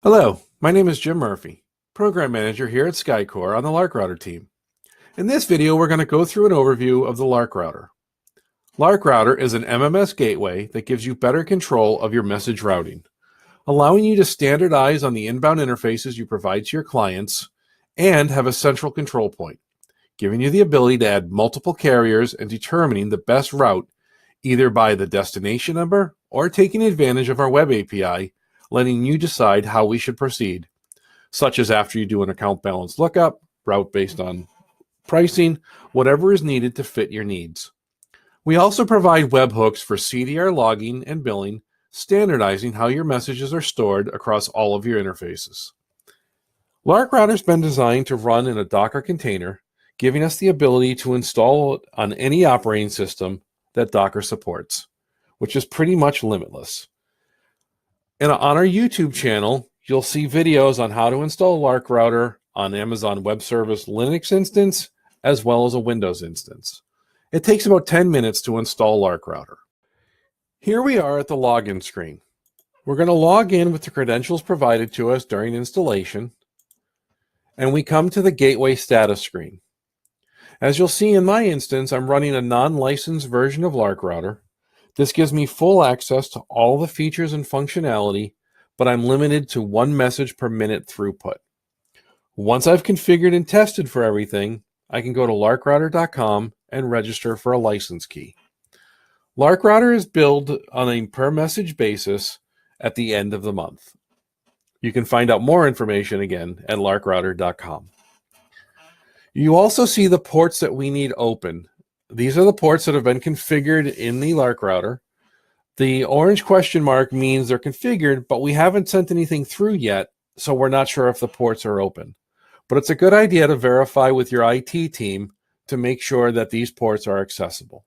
Hello, my name is Jim Murphy, Program Manager here at Skycore on the Lark Router team. In this video, we're going to go through an overview of the Lark Router. Lark Router is an MMS gateway that gives you better control of your message routing, allowing you to standardize on the inbound interfaces you provide to your clients and have a central control point, giving you the ability to add multiple carriers and determining the best route either by the destination number or taking advantage of our web API, letting you decide how we should proceed, such as after you do an account balance lookup, route based on pricing, whatever is needed to fit your needs. We also provide webhooks for CDR logging and billing, standardizing how your messages are stored across all of your interfaces. Lark Router has been designed to run in a Docker container, giving us the ability to install it on any operating system that Docker supports, which is pretty much limitless. And on our YouTube channel, you'll see videos on how to install Lark Router on Amazon Web Service Linux instance, as well as a Windows instance. It takes about 10 minutes to install Lark Router. Here we are at the login screen. We're going to log in with the credentials provided to us during installation, and we come to the gateway status screen. As you'll see in my instance, I'm running a non-licensed version of Lark Router. This gives me full access to all the features and functionality, but I'm limited to 1 message per minute throughput. Once I've configured and tested for everything, I can go to larkrouter.com and register for a license key. Lark Router is billed on a per message basis at the end of the month. You can find out more information again at larkrouter.com. You also see the ports that we need open. These are the ports that have been configured in the Lark Router. The orange question mark means they're configured, but we haven't sent anything through yet, so we're not sure if the ports are open. But it's a good idea to verify with your IT team to make sure that these ports are accessible.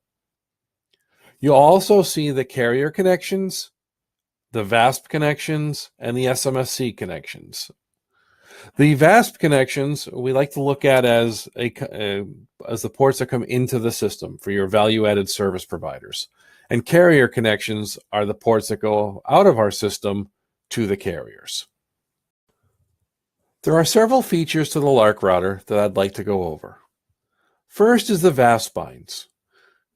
You'll also see the carrier connections, the VASP connections, and the SMSC connections. The VASP connections we like to look at as the ports that come into the system for your value-added service providers. And carrier connections are the ports that go out of our system to the carriers. There are several features to the Lark Router that I'd like to go over. First is the VASP spines.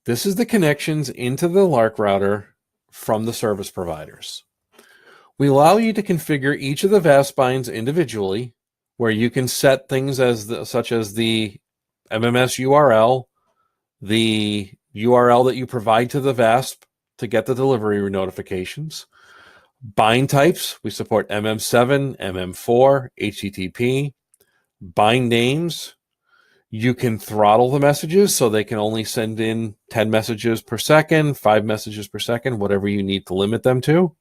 This is the connections into the Lark Router from the service providers. We allow you to configure each of the VASP spines individually, where you can set things such as the MMS URL, the URL that you provide to the VASP to get the delivery notifications. Bind types, we support MM7, MM4, HTTP. Bind names, you can throttle the messages so they can only send in 10 messages per second, 5 messages per second, whatever you need to limit them to.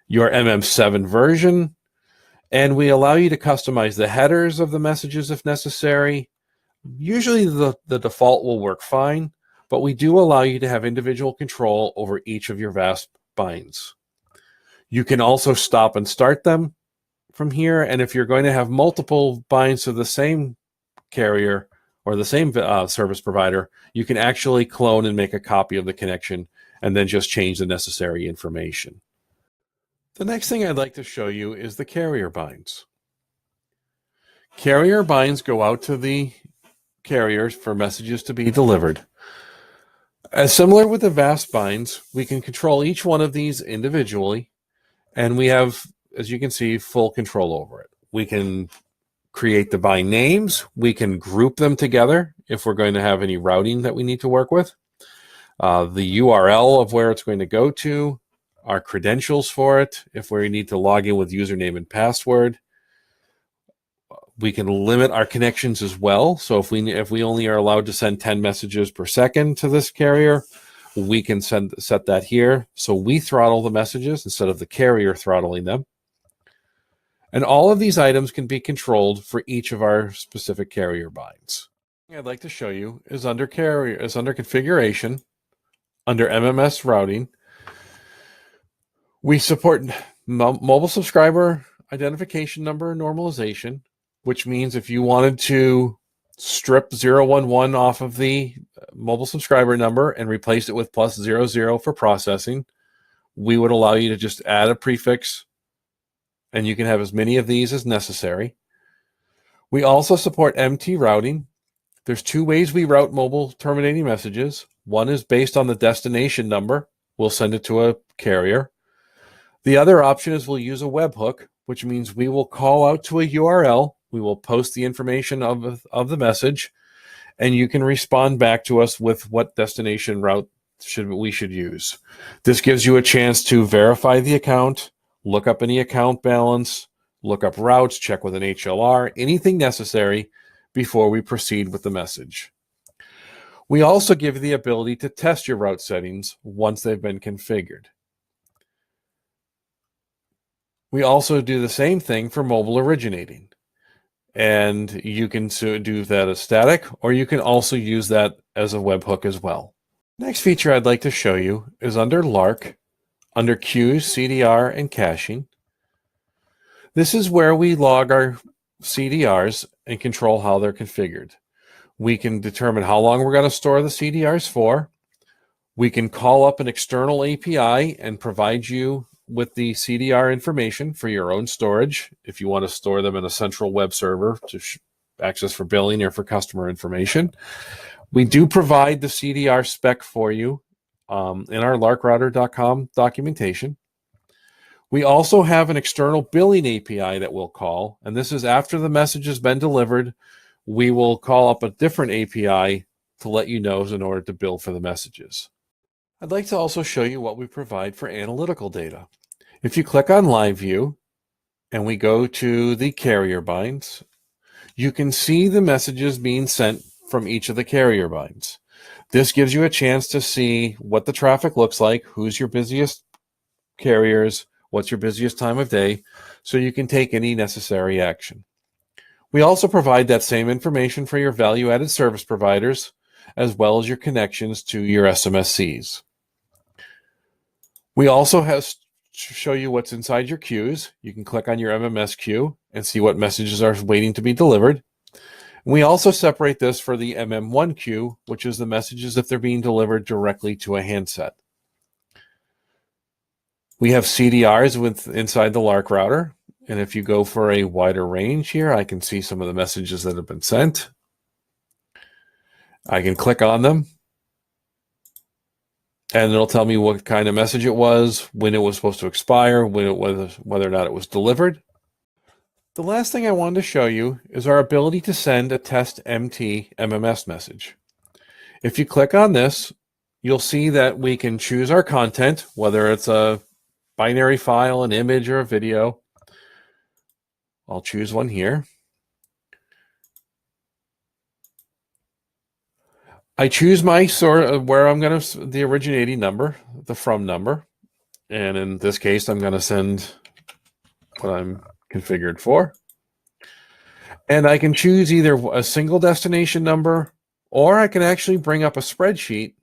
Your MM7 version, and we allow you to customize the headers of the messages if necessary. Usually the default will work fine, but we do allow you to have individual control over each of your VASP binds. You can also stop and start them from here, and if you're going to have multiple binds to the same carrier or the same service provider, you can actually clone and make a copy of the connection and then just change the necessary information. The next thing I'd like to show you is the carrier binds. Carrier binds go out to the carriers for messages to be delivered. As similar with the VASP binds, we can control each one of these individually, and we have, as you can see, full control over it. We can create the bind names. We can group them together if we're going to have any routing that we need to work with. The URL of where it's going to go to, our credentials for it, if we need to log in with username and password. We can limit our connections as well. So if we only are allowed to send 10 messages per second to this carrier, we can set that here. So we throttle the messages instead of the carrier throttling them. And all of these items can be controlled for each of our specific carrier binds. What I'd like to show you is under configuration, under MMS routing. We support mobile subscriber identification number normalization, which means if you wanted to strip 011 off of the mobile subscriber number and replace it with +00 for processing, we would allow you to just add a prefix and you can have as many of these as necessary. We also support MT routing. There's two ways we route mobile terminating messages. One is based on the destination number. We'll send it to a carrier. The other option is we'll use a webhook, which means we will call out to a URL. We will post the information of the message, and you can respond back to us with what destination route we should use. This gives you a chance to verify the account, look up any account balance, look up routes, check with an HLR, anything necessary before we proceed with the message. We also give you the ability to test your route settings once they've been configured. We also do the same thing for mobile originating. And you can do that as static, or you can also use that as a webhook as well. Next feature I'd like to show you is under Lark, under queues, CDR, and caching. This is where we log our CDRs and control how they're configured. We can determine how long we're going to store the CDRs for. We can call up an external API and provide you with the CDR information for your own storage if you want to store them in a central web server to access for billing or for customer information. We do provide the CDR spec for you in our larkrouter.com documentation. We also have an external billing API that we'll call, and this is after the message has been delivered. We will call up a different API to let you know in order to bill for the messages. I'd like to also show you what we provide for analytical data. If you click on Live View and we go to the carrier binds, you can see the messages being sent from each of the carrier binds. This gives you a chance to see what the traffic looks like, who's your busiest carriers, what's your busiest time of day, so you can take any necessary action. We also provide that same information for your value-added service providers, as well as your connections to your SMSCs. We also show you what's inside your queues. You can click on your MMS queue and see what messages are waiting to be delivered. We also separate this for the MM1 queue, which is the messages if they're being delivered directly to a handset. We have CDRs inside the Lark router, and if you go for a wider range here, I can see some of the messages that have been sent. I can click on them, and it'll tell me what kind of message it was, when it was supposed to expire, whether or not it was delivered. The last thing I wanted to show you is our ability to send a test MT MMS message. If you click on this, you'll see that we can choose our content, whether it's a binary file, an image, or a video. I'll choose one here. I choose my sort of where I'm going to, the originating number, the from number. And in this case, I'm going to send what I'm configured for. And I can choose either a single destination number, or I can actually bring up a spreadsheet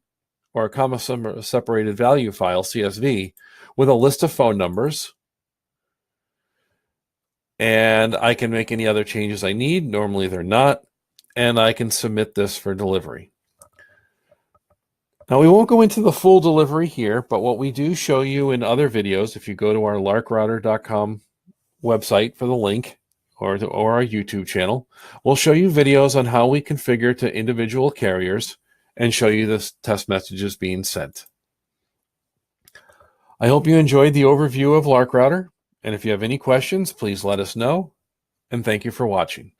or a comma separated value file, CSV, with a list of phone numbers. And I can make any other changes I need. Normally they're not. And I can submit this for delivery. Now we won't go into the full delivery here, but what we do show you in other videos, if you go to our larkrouter.com website for the link, or our YouTube channel, we'll show you videos on how we configure to individual carriers and show you the test messages being sent. I hope you enjoyed the overview of Lark Router, and if you have any questions, please let us know, and thank you for watching.